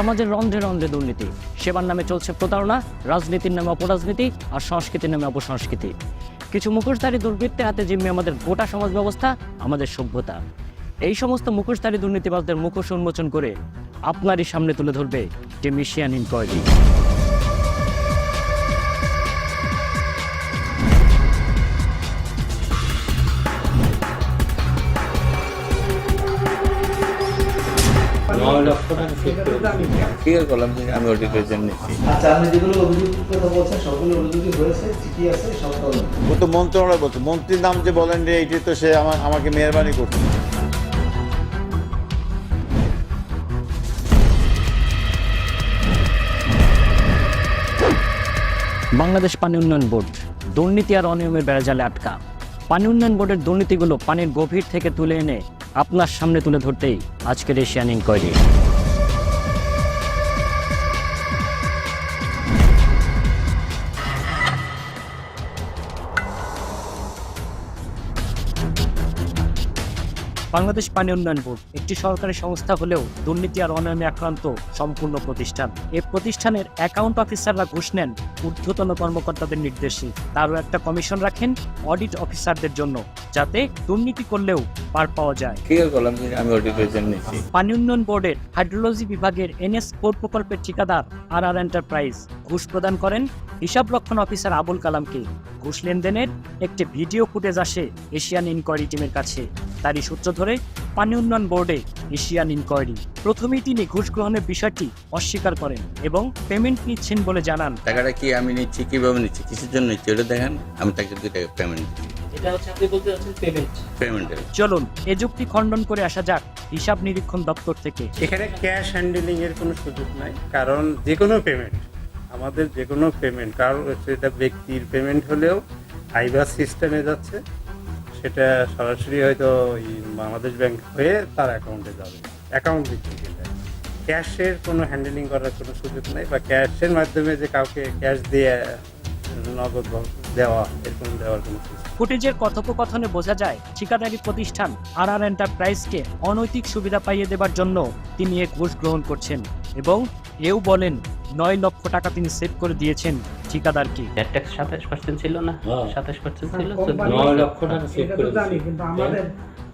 সমাজের রন্ধ্রে রন্ধ্রে দুর্নীতি, সেবার নামে চলছে প্রতারণা, রাজনীতির নামে অপরাজনীতি, আর সংস্কৃতির নামে অপসংস্কৃতি। কিছু মুখোশধারী দুর্বৃত্তের হাতে জিম্মি আমাদের গোটা সমাজ ব্যবস্থা, আমাদের সভ্যতা। এই সমস্ত মুখোশধারী দুর্নীতিবাজদের মুখোশ উন্মোচন করে আপনারই সামনে তুলে ধরবে টিম এশিয়ান ইনকোয়ারি। আমি অডিটের জন্য ও তো মন্ত্রণালয় বলছে, মন্ত্রীর নাম যে বলেন যে এইটি তো সে আমাকে মেহরবানি করছে। বাংলাদেশ পানি উন্নয়ন বোর্ড দুর্নীতি আর অনিয়মের বেড়াজালে আটকা। পানি উন্নয়ন বোর্ডের দুর্নীতিগুলো পানির গভীর থেকে তুলে এনে আপনার সামনে তুলে ধরতেই আজকের এশিয়ান ইনকোয়ারি। বাংলাদেশ পানি উন্নয়ন বোর্ড একটি সরকারি সংস্থা হলেও দুর্নীতি আর অনিয়মে আক্রান্ত সম্পূর্ণ প্রতিষ্ঠান। এই প্রতিষ্ঠানের অ্যাকাউন্ট অফিসাররা ঘুষ নেন ঊর্ধ্বতন কর্মকর্তাদের নির্দেশে। তারও একটা কমিশন রাখেন অডিট অফিসারদের জন্য, যাতে দুর্নীতি করলেও পার পাওয়া যায়। আমি অডিটের জন্য পানি উন্নয়ন বোর্ডের হাইড্রোলজি বিভাগের NS4 প্রকল্পের ঠিকাদার RR এন্টারপ্রাইজ ঘুষ প্রদান করেন হিসাব রক্ষণ অফিসার আবুল কালামকে। ঘুষ লেনদেনের একটি ভিডিও ফুটেজ আসে এশিয়ান ইনকোয়ারি টিমের কাছে। তারই সূত্র ধরে পানি উন্নয়ন বোর্ডে এশিয়ান ইনকোয়ারি। প্রথমেই তিনি ঘুষ গ্রহণের বিষয়টি অস্বীকার করেন এবং পেমেন্ট নিচ্ছেন বলে জানান। টাকাটা কি আমি নিচ্ছি, কিভাবে নিচ্ছি, কিসের জন্য নিচ্ছি ওটা দেখেন। আমি তাকে 2 টাকা পেমেন্ট দিচ্ছি। চলুন এ যুক্তি খণ্ডন করে আসা যাক হিসাব নিরীক্ষণ দপ্তর থেকে। এখানে ক্যাশ হ্যান্ডেলিং এর কোনো সুযোগ নাই, কারণ যে কোনো পেমেন্ট, আমাদের যে কোনো পেমেন্ট, কারণ সেটা ব্যক্তির পেমেন্ট হলেও আইবাস সিস্টেমে যাচ্ছে, সেটা সরাসরি হয়তো ওই বাংলাদেশ ব্যাংক হয়ে তার অ্যাকাউন্টে যাবে, অ্যাকাউন্ট ভিত্তিক। এটা ক্যাশের কোনো হ্যান্ডেলিং করার কোনো সুযোগ নেই, বা ক্যাশের মাধ্যমে যে কাউকে ক্যাশ দিয়ে নগদ দেওয়া, এরকম দেওয়ার কোনো সুযোগ। ফুটেজের কথোপকথনে বোঝা যায় ঠিকাদারি প্রতিষ্ঠান RR এন্টারপ্রাইজকে অনৈতিক সুবিধা পাইয়ে দেবার জন্য তিনি এক ঘুষ গ্রহণ করছেন এবং এও বলেন 9 লক্ষ টাকা তিনি সেভ করে দিয়েছেন ঠিকাদারকে। ট্যাক্স 27% ছিল না, 27% ছিল, 9 লক্ষ টাকা সেভ করে দিয়েছি, কিন্তু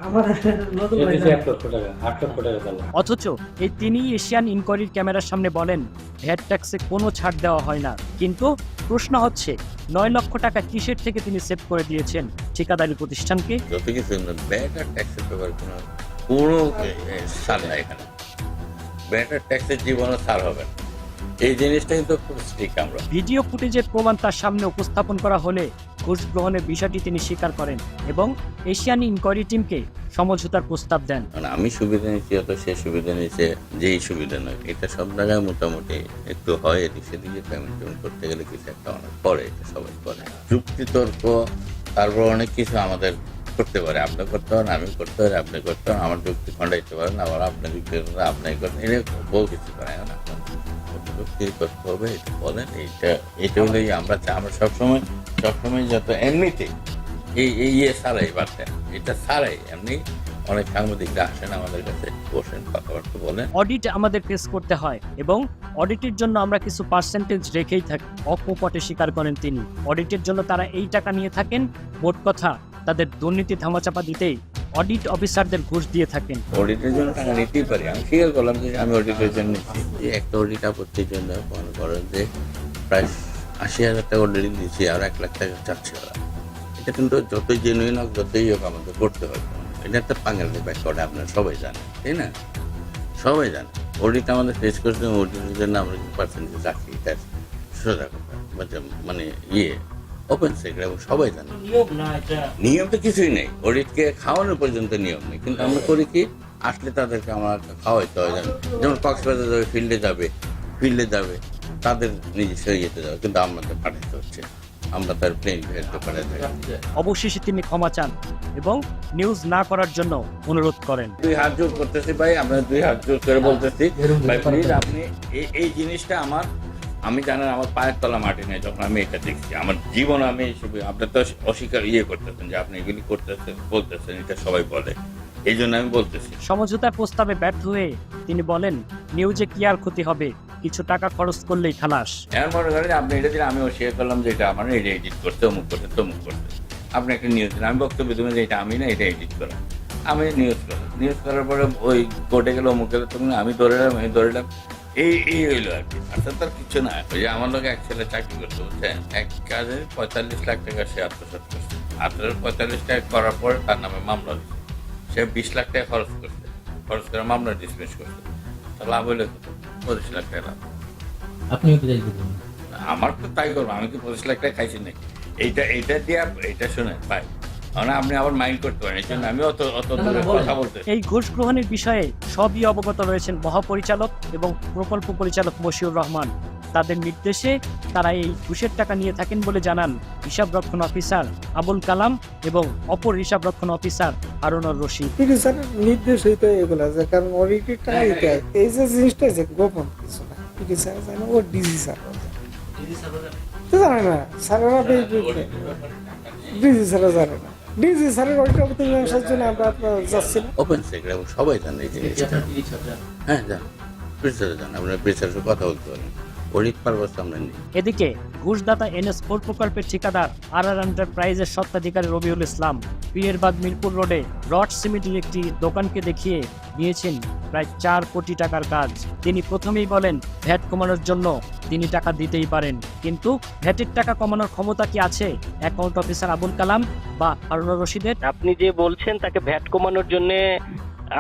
আমাদের নতুন 1 লক্ষ টাকা 8 লক্ষ টাকা দিলাম। অথচ এই তিনি এশিয়ান ইনকোয়ারির ক্যামেরার সামনে বলেন ভ্যাট ট্যাক্সে কোনো ছাড় দেওয়া হয় না। কিন্তু প্রশ্ন হচ্ছে 9 লক্ষ টাকা কিসের থেকে তিনি সেভ করে দিয়েছেন ঠিকাদারি প্রতিষ্ঠানকে? যত কিছু ব্যাট আর ট্যাক্সের ব্যাপার কোনো ছাড় নাই এখানে। ব্যাট আর ট্যাক্সের জীবনও ছাড় হবে না, এই জিনিসটা কিন্তু খুব স্ট্রিক্ট। আমরা ভিডিও ফুটেজের প্রমাণ তার সামনে উপস্থাপন করা হলে ঘুষ গ্রহণের বিষয়টি তিনি স্বীকার করেন এবং এশিয়ান ইনকোয়ারি টিমকে সমঝোতার প্রস্তাব দেন। আমি সুবিধা নিচ্ছি, অত সে সুবিধা নিচ্ছে, যেই সুবিধা নয়, এটা সব জায়গায় মোটামুটি একটু হয়। এদিক সেদিকে পেমেন্ট করতে গেলে কিছু একটা অনেক পরে, এটা সবাই করে। যুক্তি তর্ক, তারপর অনেক কিছু আমাদের করতে পারে। আপনি করতে পারেন, আমি করতে পারি, আপনি করতে পারেন, আমার যুক্তি খণ্ডাইতে পারেন, আবার আপনার যুক্তি আপনাই করেন, এটা বহু কিছু করে না। যুক্তি করতে হবে, এটা বলেন, এইটা হলেই আমরা সবসময় যত এমনিতে এই ছাড়াই বার্তা, এটা ছাড়াই এমনি অনেক সাংবাদিকরা আসেন আমাদের কাছে, বসেন, কথাবার্তা বলেন। অডিট আমাদের ফেস করতে হয় এবং অডিটের জন্য আমরা কিছু পার্সেন্টেজ রেখেই থাকি, অকপটে স্বীকার করেন তিনি। অডিটের জন্য তারা এই টাকা নিয়ে থাকেন, মোট কথা তাদের দুর্নীতি ধামাচাপা দিতেই অডিট অফিসারদের ঘুষ দিয়ে থাকেন। অডিটের জন্য টাকা নিতেই পারি, আমি স্বীকার করলাম যে আমি অডিটের জন্য নিচ্ছি। একটা অডিট আপত্তির জন্য মনে করেন যে প্রায় 80,000 টাকা অডিট দিচ্ছি, আর 1 লাখ টাকা চাচ্ছে ওরা। এটা কিন্তু যতই জেনুইন হোক, যতই হোক, আমাদের করতে হবে। এটা একটা পাঙ্গালের ব্যাপারটা আপনারা সবাই জানেন, তাই না? সবাই জানেন অডিট আমাদের ফেস করতে, অডিটের জন্য আমরা পার্সেন্টেজ রাখি, এটা সোজা কথা, মানে ওপেন সেক্রেট, এবং সবাই জানে নিয়ম তো কিছুই নেই। অডিটকে খাওয়ানোর পর্যন্ত নিয়ম নেই, কিন্তু আমরা করি কি, আসলে তাদেরকে আমরা খাওয়াইতে হয়। যেমন কক্সবাজার যাবে, ফিল্ডে যাবে, তাদের নিজস্ব ইয়েতে যাবে, কিন্তু আমাদের পাঠাতে হচ্ছে, আমরা তার প্লেন ভেটতে পাঠাতে। অবশেষে তিনি ক্ষমা চান এবং নিউজ না করার জন্য অনুরোধ করেন। 2 হাত জোর করতেছি ভাই, আমরা 2 হাত জোর করে বলতেছি ভাই, প্লিজ আপনি এই জিনিসটা আমি জানেন আমার পায়ের তলা মাটি নেই। যখন আমি এটা দেখছি আমার জীবন, আমি আপনার তো অস্বীকার করতেছেন যে আপনি এগুলি করতেছেন, বলতেছেন, এটা সবাই বলে, এই জন্য আমি বলতেছি। সমঝোতার প্রস্তাবে ব্যর্থ হয়ে তিনি বলেন নিউজে কি আর ক্ষতি হবে, কিছু টাকা খরচ করলেই খালাস। এমন মনে করেন আপনি এটা দিলে আমি শেয়ার করলাম যে এটা আমার, এটা এডিট করতে, অমুক করতে, তমুক করতে। আপনি একটা নিউজ দিন, আমি বক্তব্য দেবেন যে এটা আমি না, এটা এডিট করা। আমি নিউজ করার পরে ওই কোর্টে গেলে, অমুক গেলে, তখন আমি ধরে এলাম এই হইলো আর কি। আচ্ছা, তার কিছু না। ওই যে আমার লোক এক ছেলে চাকরি করতে, বুঝছেন, এক কাজে 45 লাখ টাকা সে আত্মসাৎ করছে। 45 টাকা করার পরে তার নামে মামলা দিচ্ছে। সে 20 লাখ টাকা খরচ করে মামলা ডিসমিস করছে। তা লাভ হইলে 25 লাখ টাকা লাভ। আপনিও কি যাই করবেন? আমার তো তাই করবো, আমি কি 25 লাখ টাকা খাইছি নাকি? এইটা দিয়ে এটা শুনে ভাই, মানে আপনি আবার মাইন্ড করতে পারেন। এই জন্য আমি অত দূরে কথা বলতে। এই ঘুষ গ্রহণের বিষয়ে সবই অবগত রয়েছেন মহাপরিচালক এবং প্রকল্প পরিচালক মশিউর রহমান। তাদের নির্দেশে তারা এই ঘুষের টাকা নিয়ে থাকেন বলে জানান হিসাবরক্ষণ অফিসার আবুল কালাম এবং অপর হিসাবরক্ষণ অফিসার হারুনুর রশিদ। স্যারের নির্দেশ হইতে এগুলো যে কারণ অডিটের টাকা দিতে হয়। এই যে জিনিসটা যে গোপন কিছু না, পিডি স্যার জানে, ও ডিজি স্যার জানে না, স্যারেরা ডিজি স্যাররা জানে না। ডিজি স্যারের অডিট অফিসার জন্য আমরা আপনার যাচ্ছি না। ওপেন সেক্রেটারি এবং সবাই জানে এই জিনিসটা। হ্যাঁ জান, প্রেসারে জান, আপনার প্রেসারের সাথে কথা বলতে পারেন। অডিট পারপাস সামনে নেই। এদিকে ঘুষদাতা NS4 প্রকল্পের ঠিকাদার RR এন্টারপ্রাইজের স্বত্বাধিকারী রবিউল ইসলাম পীরেরবাগ মিরপুর রোডে রড সিমেন্টের একটি দোকানকে দেখিয়ে নিয়েছেন প্রায় 4 কোটি টাকার কাজ। তিনি প্রথমেই বলেন ভ্যাট কমানোর জন্য তিনি টাকা দিতেই পারেন, কিন্তু ভ্যাটের টাকা কমানোর ক্ষমতা কি আছে অ্যাকাউন্ট অফিসার আবুল কালাম বা হারুনুর রশিদের? আপনি যে বলছেন তাকে ভ্যাট কমানোর জন্য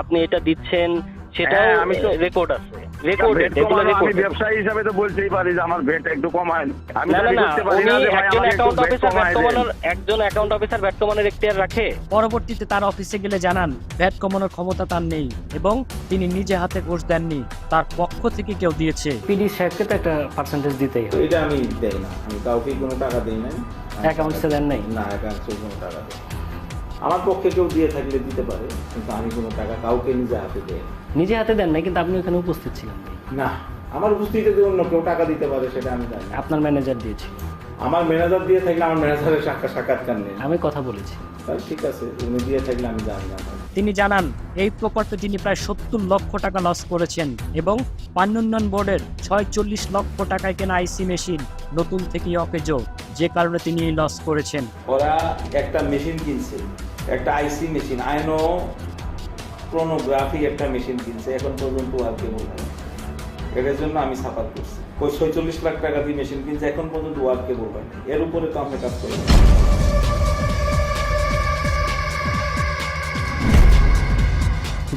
আপনি এটা দিচ্ছেন, সেটাও আমি তো রেকর্ড আছে। রেকর্ডেড, এগুলো আমি রেকর্ড। ব্যবসায়ী হিসাবে তো বলতেই পারি যে আমার ভেট একটু কমায়। আমি না না দাবি না, করতে পারি উনি না যে ভাই একজন আমাকে একটু অ্যাকাউন্ট ভেট অফিসার ভ্যাট কমায় দেন। কমানোর, একজন অ্যাকাউন্ট অফিসার ভ্যাট কমানোর এখতিয়ার রাখে। পরবর্তীতে তার অফিসে গেলে জানান ভ্যাট কমানোর ক্ষমতা তার নেই এবং তিনি নিজে হাতে ঘুষ দেননি, তার পক্ষ থেকে কেউ দিয়েছে। পিডি সাহেবকে তো একটা পার্সেন্টেজ দিতেই তো হয়। এটা আমি দেই না, আমি কাউকে কোনো টাকা দিই নাই। অ্যাকাউন্টসে দেন নাই? না, অ্যাকাউন্টসে কোনো টাকা দেই না। আমার পক্ষে কেউ দিয়ে থাকলে দিতে পারে, কিন্তু আমি কোনো টাকা কাউকে নিজে হাতে দেই না। নিজে হাতে দেন নাই, কিন্তু আপনি ওখানে উপস্থিত ছিলেন ভাই। না, আমার উপস্থিতিতে যে অন্য কেউ টাকা দিতে পারে সেটা আমি জানি না। আপনার ম্যানেজার দিয়েছে। আমার ম্যানেজার দিয়ে থাকলে আমার ম্যানেজারের সাক্ষাৎকার নেই। আমি কথা বলেছি। তাহলে ঠিক আছে, উনি দিয়ে থাকলে আমি জানি না। তিনি জানান এই প্রকল্পে তিনি প্রায় 70 লক্ষ টাকা লস করেছেন এবং পানি উন্নয়ন বোর্ডের 46 লক্ষ টাকায় কেনা আইসি মেশিন নতুন থেকেই অকেজো, যে কারণে তিনি এই লস করেছেন। ওরা একটা মেশিন কিনছে, একটা আইসি মেশিন, আইনো ক্রোনোগ্রাফি একটা মেশিন কিনছে, এখন পর্যন্ত আর কেবল হয়। এটার জন্য আমি সাফার করছি। ওই 46 লাখ টাকা দিয়ে মেশিন কিনছে, এখন পর্যন্ত ওয়ার্ক কেবল হয়। এর উপরে তো আমরা কাজ করি।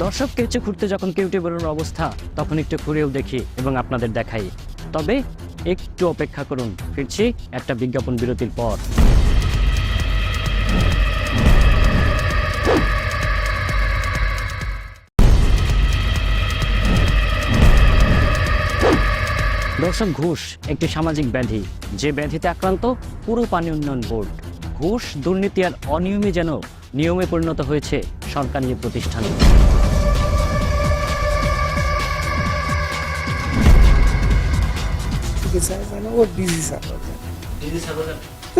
দর্শক কেউচে ঘুরতে যখন কেউটে বেরোনোর অবস্থা, তখন একটু ঘুরেও দেখি এবং আপনাদের দেখাই। তবে একটু অপেক্ষা করুন, ফিরছি একটা বিজ্ঞাপন বিরতির পর। দর্শক, ঘুষ একটি সামাজিক ব্যাধি, যে ব্যাধিতে আক্রান্ত পুরো পানি উন্নয়ন বোর্ড। ঘুষ, দুর্নীতি আর অনিয়মে যেন নিয়মে পরিণত হয়েছে সরকারি প্রতিষ্ঠানে। পিডি স্যার জানে, ও ডিজি স্যার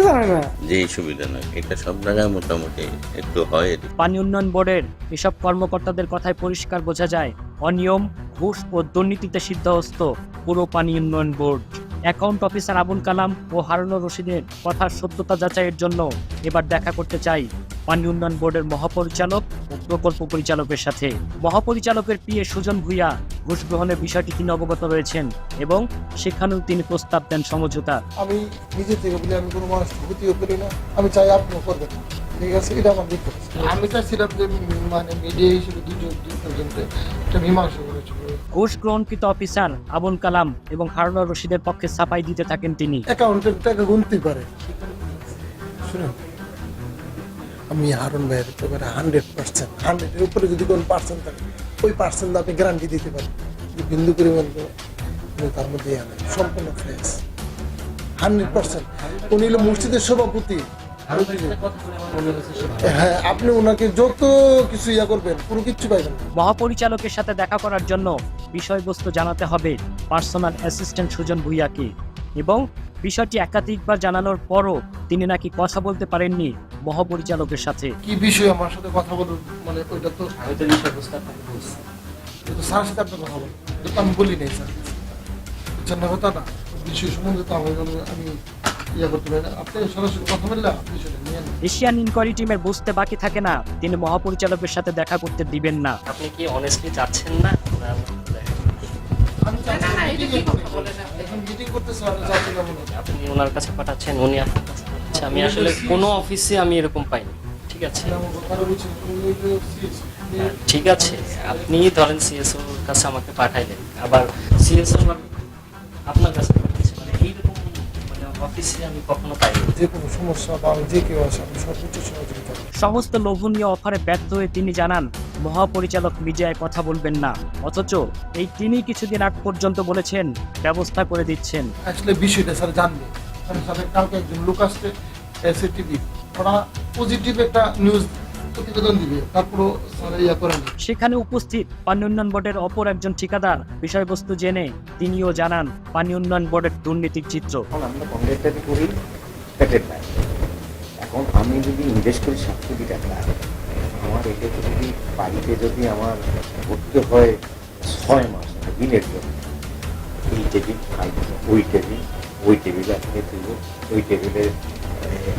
জানে না। যে সুবিধা নয়, এটা সব জায়গায় মোটামুটি একটু হয়। পানি উন্নয়ন বোর্ডের এসব কর্মকর্তাদের কথায় পরিষ্কার বোঝা যায় অনিয়ম, ঘুষ ও দুর্নীতিতে সিদ্ধহস্ত পুরো পানি উন্নয়ন board. Account officer Abul Kalam ও হারুনুর রশিদের কথার সত্যতা যাচাইয়ের জন্য এবার দেখা করতে চাই পানি উন্নয়ন বোর্ডের মহাপরিচালক ও প্রকল্প পরিচালকের সাথে। মহাপরিচালকের পিএ সুজন ভূঁইয়া ঘুষ গ্রহণের বিষয়টি তিনি অবগত রয়েছেন এবং সেখানেও তিনি প্রস্তাব দেন সমঝোতা। আমি নিজে থেকে বলি আমি কোনো মানুষ ক্ষতিও করি না, আমি চাই আপনিও করবেন, ঠিক আছে? এটা আমার দিক থেকে। আমি চাইছিলাম যে মানে মিডিয়া হিসেবে দুজনকে একটা মীমাংসা করেছিল। ঘুষ গ্রহণকৃত অফিসার আবুল কালাম এবং হারুনুর রশিদের পক্ষে সাফাই দিতে থাকেন তিনি। অ্যাকাউন্টের টাকা গুনতে পারে। শুনুন, আমি হারুন ভাইয়ের একেবারে 100%, 100-এর উপরে যদি কোনো পার্সেন্ট থাকে, ওই পার্সেন্ট আপনি গ্যারান্টি দিতে পারেন যে বিন্দু পরিমাণ তার মধ্যে সম্পূর্ণ ফ্রেশ 100%। উনি হলো মসজিদের সভাপতি। হ্যাঁ, আপনি ওনাকে যত কিছু ইয়া করবেন, কোনো কিচ্ছু পাইবেন না। মহাপরিচালকের সাথে দেখা করার জন্য বিষয়বস্তু জানাতে হবে পার্সোনাল অ্যাসিস্ট্যান্ট সুজন ভূঁইয়াকে এবং বিষয়টি একাধিকবার জানানোর পরও তিনি নাকি কথা বলতে পারেননি মহাপরিচালকের সাথে। কি বিষয় আমার সাথে কথা বলুন, মানে ওইটা তো হয়তো বিষয়বস্তু আপনাকে বলছি। স্যারের সাথে আপনি কথা বলুন। তো আমি বলি নাই স্যার, বুঝছেন না কথা না, বিষয় সম্বন্ধে তো আমি ইয়ে করতে পারি না। আপনি সরাসরি কথা বললে আপনি সেটা নিয়ে নেন। এশিয়ান ইনকোয়ারি টিমের বুঝতে বাকি থাকে না তিনি মহাপরিচালকের সাথে দেখা করতে দিবেন না। আপনি কি অনেস্টলি চাচ্ছেন না? আমি এখন মিটিং করতেছি, আমি যাচ্ছি না মনে হয়। আপনি ওনার কাছে পাঠাচ্ছেন, উনি আপনার কাছে পাঠাচ্ছেন। আমি আসলে কোনো অফিসে আমি এরকম পাইনি। ঠিক আছে, আমার কথাটা বুঝছেন, ঠিক আছে, আপনি ধরেন সিএসওর কাছে আমাকে পাঠাইলেন, আবার সিএসও আপনার কাছে পাঠাচ্ছে, মানে এইরকম মানে অফিসে আমি কখনো পাইনি। যে কোনো সমস্যা বা যে কেউ আসে আমি সর্বোচ্চ সহযোগিতা করি। সমস্ত লোভনীয় অফারে ব্যর্থ হয়ে তিনি জানান মহাপরিচালক মিডিয়ায় কথা বলবেন না, অথচ তিনি কিছুদিন আগ পর্যন্ত বলেছেন ব্যবস্থা করে দিচ্ছেন। আসলে বিষয়টা স্যার জানবে, কারণ স্যার কালকে একজন লোক আসছে এসএটিভি, ওরা পজিটিভ একটা নিউজ প্রতিবেদন দিবে, তারপরও স্যার ইয়া করেন। সেখানে উপস্থিত পানি উন্নয়ন বোর্ডের অপর একজন ঠিকাদার বিষয়বস্তু জেনে তিনিও জানান পানি উন্নয়ন বোর্ডের দুর্নীতির চিত্র। আমরা কন্ট্রাক্টারি করি প্যাকেট নাই। এখন আমি যদি ইনভেস্ট করি 7 কোটি টাকা, আমার এটা যদি বাড়িতে যদি আমার করতে হয় 6 মাস দিনের জন্য, এই টেবিল ওই টেবিল আপনি তুলব, ওই টেবিলে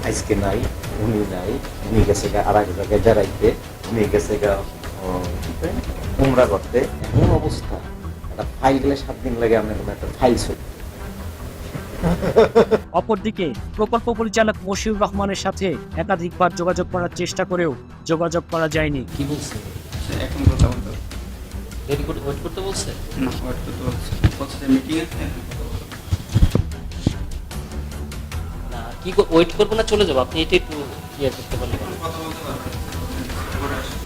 আজকে নাই, উনি গেছে গা আর এক জায়গায় যারাইতে, উনি গেছে গা উমরা করতে। এমন অবস্থা, একটা ফাইল গেলে 7 দিন লাগে, আপনার কোনো একটা ফাইল ছবি। অপরদিকে প্রকল্প পরিচালক মশিউর রহমানের সাথে একাধিকবার যোগাযোগ করার চেষ্টা করেও যোগাযোগ করা যায়নি। কি বলছে? এখন কথা বলতে ওয়েট করতে বলছে? না, ওয়েট করতে বলছে মিটিং আছে। না, কি ওয়েট করবো না চলে যাবো? আপনি এটা একটু ইয়ে করতে পারলেন।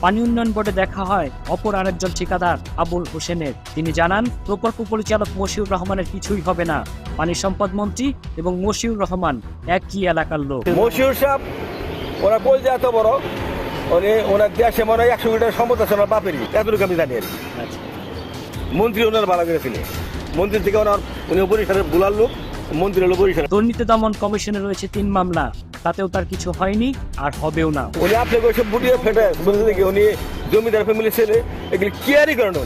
পানি উন্নয়ন বোর্ডে দেখা হয় অপর আরেকজন ঠিকাদার আবুল হোসেনের। তিনি জানান প্রকল্প পরিচালক মশিউর রহমানের কিছুই হবে না। পানি সম্পদ মন্ত্রী এবং মশিউর রহমান একই এলাকার লোক। মশিউর সাহেব ওরা বল যে এত বড়, ওনার দেশে মনে হয় 100 কোটি টাকা সম্পদ আছে ওনার বাপেরই, এতটুকু আমি জানি আর কি। মন্ত্রী ওনার ভালো করে ছিলেন, মন্ত্রী থেকে উনি বরিশালের বুলার লোক, মন্ত্রী হলো বরিশাল। দুর্নীতি দমন কমিশনে রয়েছে 3 মামলা, তাতেও তার কিছু হয়নি আর হবেও না। উনি আপনাকে ওইসব বুটিয়ে ফেটে বলতে দেখি উনি জমিদার ফ্যামিলি ছেলে, এগুলি কেয়ারই করেন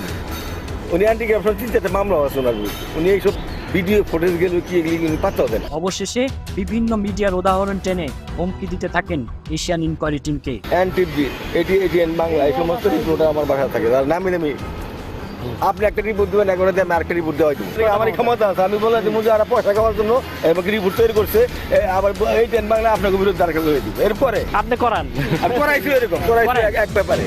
উনি অ্যান্টি কারাপশন 3-4টা মামলা আছে ওনার বিরুদ্ধে। উনি এইসব ভিডিও ফুটেজ গেলে কি এগুলি উনি পাত্তা দেন। অবশেষে বিভিন্ন মিডিয়ার উদাহরণ টেনে হুমকি দিতে থাকেন এশিয়ান ইনকোয়ারি টিমকে। এনটিভি, এটিএন বাংলা, এই সমস্ত রিপোর্টার আমার বাসায় থাকে, তার নামি আপনি একটা রিপোর্ট দেবেন, এখন আমি আরেকটা রিপোর্ট দেওয়া হয়তো আমার ক্ষমতা আছে। আমি বলে দিব যে আর পয়সা খাওয়ার জন্য আমাকে রিপোর্ট তৈরি করছে, আবার এটিএন বাংলা আপনাকে বিরুদ্ধে আরেকটা করে দিব। এরপরে আপনি করান, আমি করাইছি এরকম এক ব্যাপারে।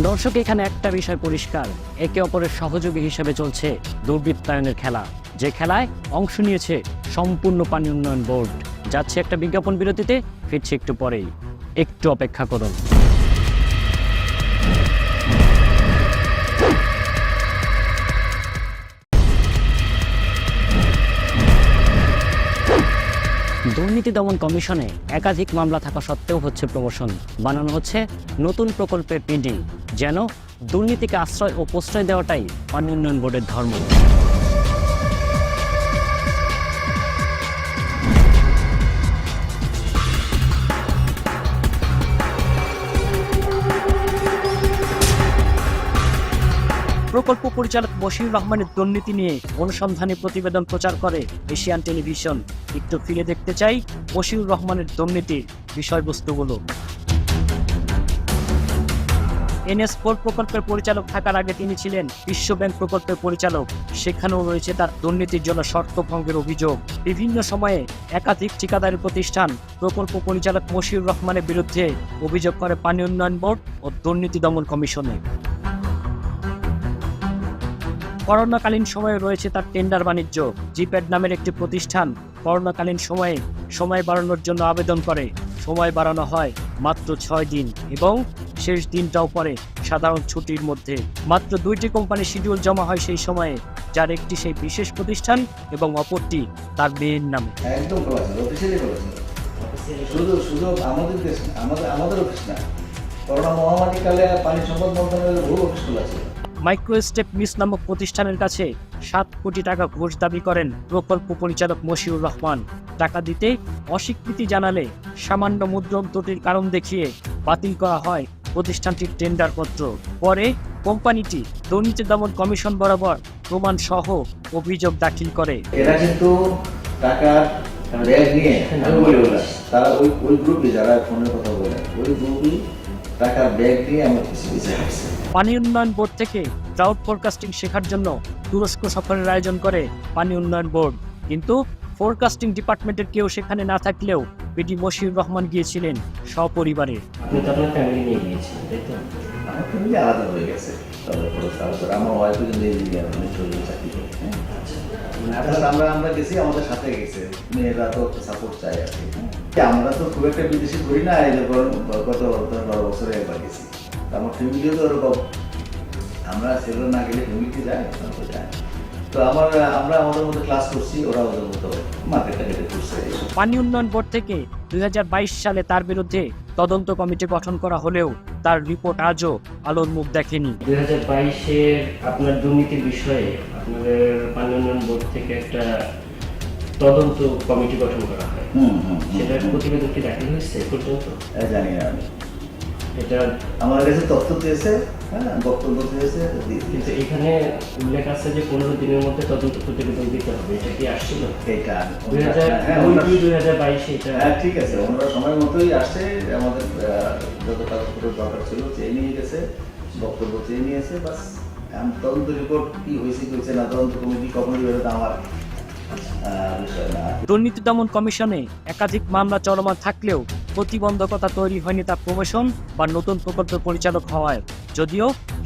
দর্শক, এখানে একটা বিষয় পরিষ্কার, একে অপরের সহযোগী হিসেবে চলছে দুর্বৃত্তায়নের খেলা, যে খেলায় অংশ নিয়েছে সম্পূর্ণ পানি উন্নয়ন বোর্ড। যাচ্ছে একটা বিজ্ঞাপন বিরতিতে, ফিরছে একটু পরেই, একটু অপেক্ষা করুন। দুর্নীতি দমন কমিশনে একাধিক মামলা থাকা সত্ত্বেও হচ্ছে প্রমোশন, বানানো হচ্ছে নতুন প্রকল্পের পিডি, যেন দুর্নীতিকে আশ্রয় ও প্রশ্রয় দেওয়াটাই পানি উন্নয়ন বোর্ডের ধর্ম। প্রকল্প পরিচালক মশিউর রহমানের দুর্নীতি নিয়ে অনুসন্ধানী প্রতিবেদন প্রচার করে এশিয়ান টেলিভিশন। একটু ফিরে দেখতে চাই মশিউর রহমানের দুর্নীতির বিষয়বস্তুগুলো। NS4 প্রকল্পের পরিচালক থাকার আগে তিনি ছিলেন বিশ্ব ব্যাংক প্রকল্পের পরিচালক, সেখানেও রয়েছে তার দুর্নীতির জন্য শর্ত ভঙ্গের অভিযোগ। বিভিন্ন সময়ে একাধিক ঠিকাদারি প্রতিষ্ঠান প্রকল্প পরিচালক মশিউর রহমানের বিরুদ্ধে অভিযোগ করে পানি উন্নয়ন বোর্ড ও দুর্নীতি দমন কমিশনে। করোনাকালীন সময়ে রয়েছে তার টেন্ডার বাণিজ্য। জিপ্যাড নামের একটি প্রতিষ্ঠান করোনাকালীন সময়ে সময় বাড়ানোর জন্য আবেদন করে, সময় বাড়ানো হয় মাত্র 6 দিন এবং শেষ দিনটাও পরে সাধারণ ছুটির মধ্যে। মাত্র 2টি কোম্পানি শিডিউল জমা হয় সেই সময়ে, যার একটি সেই বিশেষ প্রতিষ্ঠান এবং অপরটি তার মেয়ের নামে। একদম শুধু আমাদের দেশ না, আমাদের অফিস না, করোনা মহামারীকালে পানি সম্পদ মন্ত্রণালয়ের বহু অফিস খোলা ছিল। মাইক্রোস্টেপ মিস নামক প্রতিষ্ঠানের কাছে 7 কোটি টাকা ঘুষ দাবি করেন প্রকল্প পরিচালক মশিউর রহমান। টাকা দিতে অস্বীকৃতি জানালে সামান্য মুদ্রণ ত্রুটির কারণ দেখিয়ে বাতিল করা হয় প্রতিষ্ঠানটির টেন্ডার পত্র। পরে কোম্পানিটি দুর্নীতি দমন কমিশন বরাবর প্রমাণ সহ অভিযোগ দাখিল করে। এরা কিন্তু টাকার ব্যাগ নিয়ে তারা ওই গ্রুপে যারা ফোনের কথা বলে ওই গ্রুপই টাকার ব্যাগ দিয়ে আমার পিছিয়ে পিছিয়ে আসছে। পানি উন্নয়ন বোর্ড থেকে ক্লাউড ফোরকাস্টিং শেখার জন্য তুরস্ক সফরের আয়োজন করে পানি উন্নয়ন বোর্ড, কিন্তু ফোরকাস্টিং ডিপার্টমেন্টের কেউ সেখানে না থাকলেও পিডি মশিউর রহমান গিয়েছিলেন সপরিবারে। আপনি তো আপনার ফ্যামিলি নিয়ে গিয়েছিলেন, তাই তো? আমার ফ্যামিলি আলাদা হয়ে গেছে, তারপরে আমার ওয়াইফও কিন্তু ইঞ্জিনিয়ার চাকরি করে। আমরা গেছি, আমাদের সাথে গেছে, মেয়েরা তো সাপোর্ট চাই আর কি। আমরা তো খুব একটা বিদেশি করি না, এই যখন গত 12 বছরে একবার গেছি। আমার ফ্যামিলিও তো ওরকম, আমরা সেগুলো না গেলে ফ্যামিলিতে যায়, তো যায়। তো আমরা আমাদের মধ্যে ক্লাস করছি, ওরা ওদের মতো মার্কেটটা কেটে করছে। পানি উন্নয়ন বোর্ড থেকে 2022 সালে তার বিরুদ্ধে তদন্ত কমিটি গঠন করা হলেও তার রিপোর্ট আজও আলোর মুখ দেখেনি। 2022-এর আপনার দুর্নীতির বিষয়ে আপনাদের পানি উন্নয়ন বোর্ড থেকে একটা তদন্ত কমিটি গঠন করা হয়, সেটার প্রতিবেদন কি দাখিল হয়েছে পর্যন্ত? জানি না আমি, এটা আমার কাছে তথ্য চেয়েছে, হ্যাঁ, বক্তব্য চেয়েছে। কিন্তু এখানে উল্লেখ আছে যে 15 দিনের মধ্যে তদন্ত প্রতিবেদন দিতে হবে, এটা কি আসছিল? এটা 2022 এটা ঠিক আছে, ওনারা সময় মতোই আসছে, আমাদের যত কাগজপত্র দরকার ছিল চেয়ে নিয়ে গেছে, বক্তব্য চেয়ে নিয়েছে, বাস। তদন্ত রিপোর্ট কি হয়েছে না, তদন্ত কমিটি কখন বেরোতে আমার বিষয় না। দুর্নীতি দমন কমিশনে একাধিক মামলা চলমান থাকলেও প্রতিবন্ধকতা তৈরি হয়নি তার প্রমোশন বা নতুন প্রকল্প পরিচালক হওয়ায়। যদিও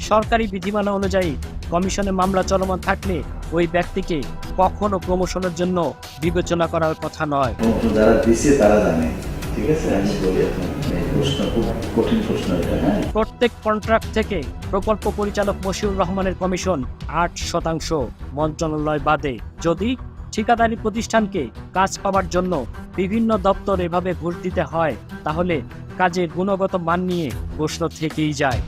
সরকারি বিধিমালা অনুযায়ী কমিশনে মামলা চলমান থাকলে ওই ব্যক্তিকে কখনো প্রমোশনের জন্য বিবেচনা করার কথা নয়। যারা দিচ্ছে তারা জানে, ঠিক আছে, আমি বলি আপনাকে, প্রশ্ন খুব কঠিন প্রশ্ন এটা। হ্যাঁ, প্রত্যেক কন্ট্রাক্ট থেকে প্রকল্প পরিচালক মশিউর রহমানের কমিশন 8% মন্ত্রণালয় বাদে। যদি ঠিকাদারি প্রতিষ্ঠানকে কাজ পাওয়ার জন্য বিভিন্ন দপ্তর এভাবে ঘুষ দিতে হয়, তাহলে কাজের গুণগত মান নিয়ে প্রশ্ন থেকেই যায়।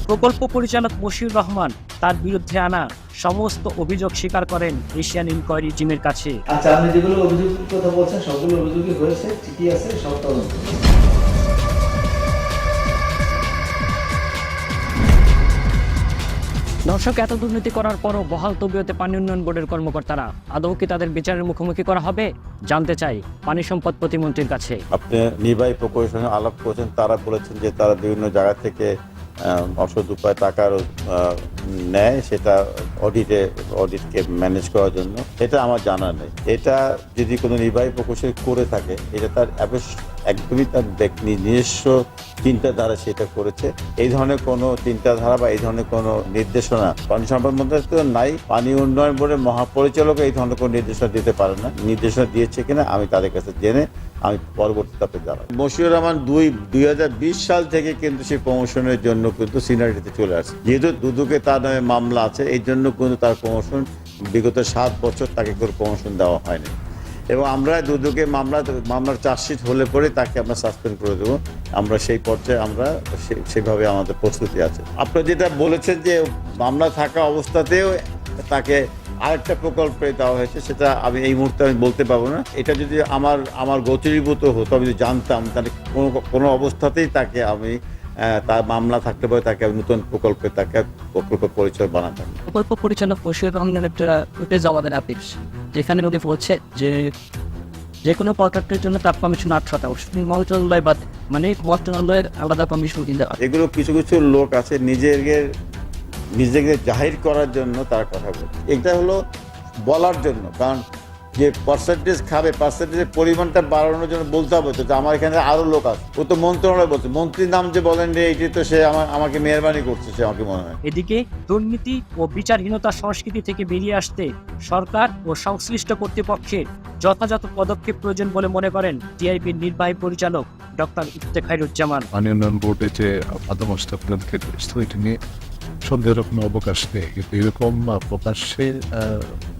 প্রকল্প পরিচালক মশিউর রহমান তার বিরুদ্ধে আনা সমস্ত অভিযোগ স্বীকার করেন এশিয়ান ইনকোয়ারি টিমের কাছে। আচ্ছা, আপনি যেগুলো অভিযোগের কথা বলছেন সবগুলো অভিযোগই হয়েছে, ঠিকই আছে, সব তদন্ত। দর্শক, এত দুর্নীতি করার পরও বহাল তবিয়তে পানি উন্নয়ন বোর্ডের কর্মকর্তারা আদৌ কি তাদের বিচারের মুখোমুখি করা হবে? জানতে চাই পানি সম্পদ প্রতিমন্ত্রীর কাছে। আপনি নির্বাহী প্রকৌশলের সঙ্গে আলাপ করেছেন, তারা বলেছেন যে তারা বিভিন্ন জায়গা থেকে অসৎ উপায় টাকা নেয়, সেটা অডিটকে ম্যানেজ করার জন্য। এটা আমার জানা নেই। এটা যদি কোনো নির্বাহী প্রকৌশল করে থাকে, এটা তার একদমই তার নিজস্ব চিন্তাধারা সেটা করেছে। এই ধরনের কোনো চিন্তাধারা বা এই ধরনের কোনো নির্দেশনা পানি সম্পদ মন্ত্রণালয় নাই। পানি উন্নয়ন বোর্ডের মহাপরিচালক এই ধরনের কোনো নির্দেশনা দিতে পারে না। নির্দেশনা দিয়েছে কিনা আমি তাদের কাছে জেনে আমি পরবর্তীতে আপনাকে জানাবো। মশিউর রহমান 2020 সাল থেকে কিন্তু সেই প্রমোশনের জন্য কিন্তু সিনিয়রিটিতে চলে আসে। যেহেতু দুদকে তার নামে মামলা আছে, এই জন্য কিন্তু তার প্রমোশন বিগত 7 বছর তাকে কোনো প্রমোশন দেওয়া হয়নি। এবং আমরা দুদকে মামলার চার্জশিট হলে পরে তাকে আমরা সাসপেন্ড করে দেবো। আমরা সেই পর্যায়ে আমরা সেইভাবে আমাদের প্রস্তুতি আছে। আপনারা যেটা বলেছেন যে মামলা থাকা অবস্থাতেও তাকে আরেকটা প্রকল্পে দেওয়া হয়েছে, সেটা আমি এই মুহূর্তে আমি বলতে পারবো না। এটা যদি আমার গোচরীভূত হতো, আমি যদি জানতাম, তাহলে কোনো অবস্থাতেই তাকে আমি তার মামলা থাকতে পারে তাকে নতুন প্রকল্পে তাকে প্রকল্প পরিচয় বানাতাম। প্রকল্প পরিচালক মশিউর রহমানের একটা ফুটেজ আমাদের আপিস, যেখানে উনি বলছে যে কোনো কন্ট্রাক্টের জন্য তার কমিশন 8%, মন্ত্রণালয় বাদ, মানে মন্ত্রণালয়ের আলাদা কমিশন দিতে হয়। এগুলো কিছু কিছু লোক আছে নিজেকে জাহির করার জন্য তার কথা বলে। এটা হলো বলার জন্য, কারণ যে পার্সেন্টেজ খাবে, পার্সেন্টেজের পরিমাণটা বাড়ানোর জন্য বলতে হবে তো যে আমার এখানে আরো লোক আছে। ও তো মন্ত্রণালয় বলছে, মন্ত্রীর নাম যে বলেন যে এইটি তো সে আমাকে মেহরবানি করছে, সে আমাকে মনে হয়। এদিকে দুর্নীতি ও বিচারহীনতার সংস্কৃতি থেকে বেরিয়ে আসতে সরকার ও সংশ্লিষ্ট কর্তৃপক্ষের যথাযথ পদক্ষেপ প্রয়োজন বলে মনে করেন টিআইবির নির্বাহী পরিচালক ডক্টর ইফতেখারুজ্জামান। পানি উন্নয়ন বোর্ডে যে আদমস্তফান এটি নিয়ে সন্দেহের কোনো অবকাশ নেই, কিন্তু এরকম প্রকাশ্যে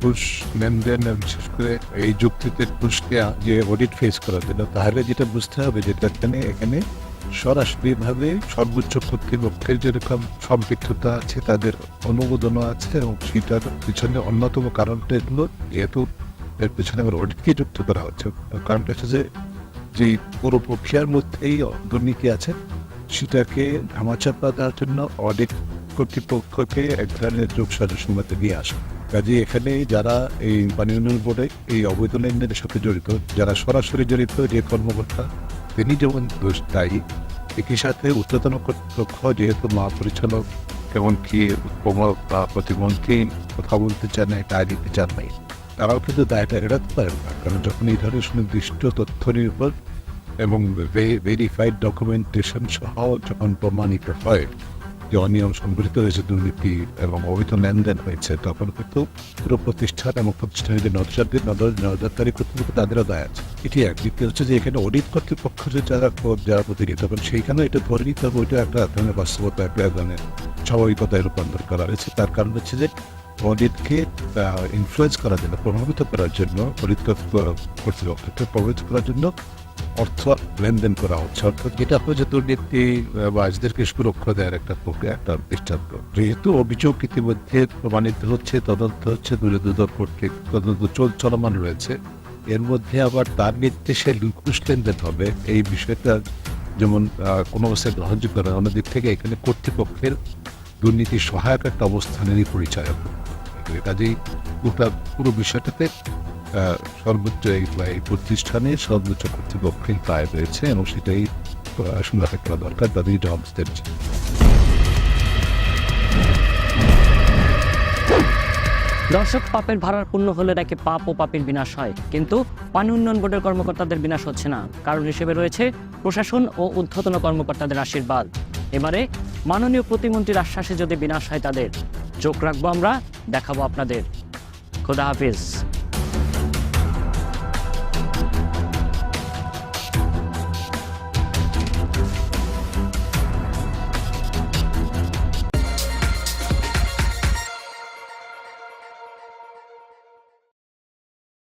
ঘুষ লেনদেন, বিশেষ করে এই যুক্তিতে ঘুষ দেওয়া যে অডিট ফেস করার জন্য, তাহলে যেটা বুঝতে হবে যেটা এখানে সরাসরিভাবে সর্বোচ্চ কর্তৃপক্ষের যেরকম সম্পৃক্ততা আছে, তাদের অনুমোদনও আছে, এবং সেটার পিছনে অন্যতম কারণটা হলো যেহেতু এর পিছনে আমার অডিটকে যুক্ত করা হচ্ছে। কারণটা হচ্ছে যে যে পুরো প্রক্রিয়ার মধ্যেই দুর্নীতি আছে সেটাকে ধামাচাপা দেওয়ার জন্য অডিট কর্তৃপক্ষকে এক ধরনের যোগসাজশের মধ্যে নিয়ে আসে। কাজে এখানে যারা এই পানি উন্নয়ন বোর্ডে এই অবৈধ লেনদেনের সাথে জড়িত, যারা সরাসরি জড়িত যে কর্মকর্তা তিনি যেমন দোষ দায়ী, একই সাথে ঊর্ধ্বতন কর্তৃপক্ষ যেহেতু মহাপরিচালক এমনকি প্রতিমন্ত্রী কথা বলতে চান না, এটা দিতে চান নাই, তারাও কিন্তু দায়টা এড়াতে পারেন না। কারণ যখন এই ধরনের সুনির্দিষ্ট তথ্য নির্ভর এবং ভেরিফাইড ডকুমেন্টেশন সহ যখন প্রমাণিত হয় যে অনিয়ম সংঘটিত হয়েছে, দুর্নীতি এবং অবৈধ লেনদেন হয়েছে, তখন কিন্তু পুরো প্রতিষ্ঠান এবং প্রতিষ্ঠানের নজরদারি কর্তৃপক্ষ তাদেরও দায় আছে। এটি এক। দ্বিতীয় হচ্ছে যে এখানে অডিট কর্তৃপক্ষ যারা প্রতিনিধি, তখন সেইখানে এটা ধরে নিতে হবে ওইটা একটা ধরনের বাস্তবতা, একটা ধরনের স্বাভাবিকতায় রূপান্তর করা হয়েছে। তার কারণ হচ্ছে যে অডিটকে ইনফ্লুয়েন্স করার জন্য, প্রভাবিত করার জন্য, অডিট কর্তৃপক্ষকে প্রভাবিত করার জন্য অর্থ লেনদেন করা হচ্ছে। অর্থাৎ যেটা হচ্ছে দুর্নীতি বাজদেরকে সুরক্ষা দেওয়ার একটা প্রক্রিয়া, একটা দৃষ্টান্ত। যেহেতু অভিযোগ ইতিমধ্যে প্রমাণিত হচ্ছে, তদন্ত হচ্ছে, দুর্নীতি কর্তৃক তদন্ত চলমান রয়েছে, এর মধ্যে আবার তার নির্দেশে ঘুষ লেনদেন হবে এই বিষয়টা যেমন কোনো অবস্থায় গ্রহণযোগ্য নয়। অন্যদিক থেকে এখানে কর্তৃপক্ষের দুর্নীতি সহায়ক একটা অবস্থানেরই পরিচয়। কাজেই পুরো বিষয়টাতে সর্বোচ্চ এই প্রতিষ্ঠানের সর্বোচ্চ কর্তৃপক্ষের দায় রয়েছে এবং সেটাই সুন্দর করা দরকার, তাদের জবাবদের। দর্শক, পাপের ভাড়ার পূর্ণ হলে নাকি পাপ ও পাপের বিনাশ হয়, কিন্তু পানি উন্নয়ন বোর্ডের কর্মকর্তাদের বিনাশ হচ্ছে না। কারণ হিসেবে রয়েছে প্রশাসন ও ঊর্ধ্বতন কর্মকর্তাদের আশীর্বাদ। এবারে মাননীয় প্রতিমন্ত্রীর আশ্বাসে যদি বিনাশ হয় তাদের, চোখ রাখবো আমরা, দেখাবো আপনাদের। খোদা হাফিজ।